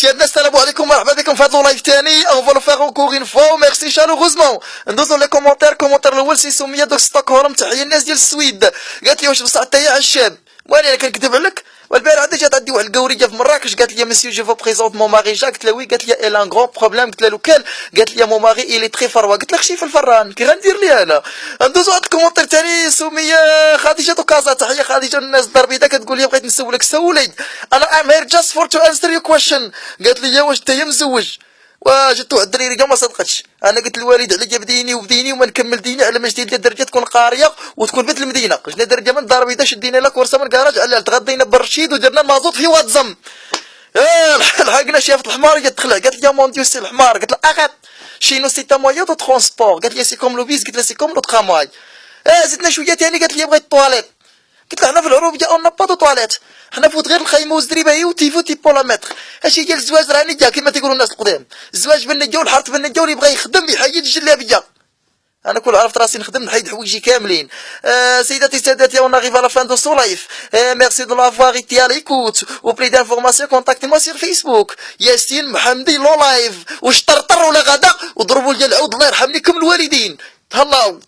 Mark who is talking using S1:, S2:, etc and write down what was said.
S1: سيادنا السلام عليكم مرحبا بكم في هذا اللايف تاني اون فولو فيغ اونكور اون فوا ميرسي شالوغوزمون. ندوزو لي كومونتير الاول سي سميه دوك ستوكهولم، تحيه الناس ديال السويد. قالت لي واش بصح انت يا عشاب؟ واني انا كنكذب عليك؟ والبارح عندي جات عندي واحد القوريه في مراكش، قالت لي مسيو جو فو بريزونت مون ماري جا. قلت لها وي، قالت لي الا ان غران بروبليم. قلت لها لو كان؟ قالت لي مون ماري الي تري فروا. قلت لها خشي في الفران كي غندير لي انا. ندوزو هاد الكومونتير تاني سميه خديجه دوكازا، تحيه خديجه الناس الدار البيضاء، كتقول لي بغيت نسولك سولي انا ام هير جاست فور تو انسر يور كويشن. قالت لي واش انت مزوج؟ وجدت واحد الدريري كاع ما صدقتش. انا قلت للوالد عليا بديني وما نكمل ديني على ما جديد لي الدرجه تكون قاريه وتكون بنت المدينه. جبنا درجه من الدار البيضاء، شدينا لها كورسه من الكراج، على تغدينا بالرشيد ودرنا المازوط في واتزم. لحقنا شافت الحمار جات تخلع، قالت لي يا مون ديو سي الحمار. قلت لها اخات شي نو سي تا مويا دو ترونسبور. قالت لي سي كوم لو بيس. قلت لها سي كوم لو ترامواي. زدنا شويه ثاني، قالت لي بغيت الطواليت. قلت لها حنا في العروبيه اون با دو طواليت، حنا فوت غير الخيمه والزريبه هي وتيفو تيبولامتر. هادشي ديال الزواج راه نيا كيما تيقولوا الناس القدام. الزواج بالنجا والحرث بالنجا، واللي بغى يخدم يحيد الجلابيه. انا كل عرفت راسي نخدم نحيد حوايجي كاملين. سيداتي سادتي اون اريف على فان دو سو لايف. ميرسي دو لافوار ايتي على ليكوت وبلي دانفورماسيون كونتاكتي موا سير فيسبوك ياسين محمدي لو لايف. وش طرطر ولا غدا وضربوا لي العود الله يرحم لكم الوالدين. تهلاو.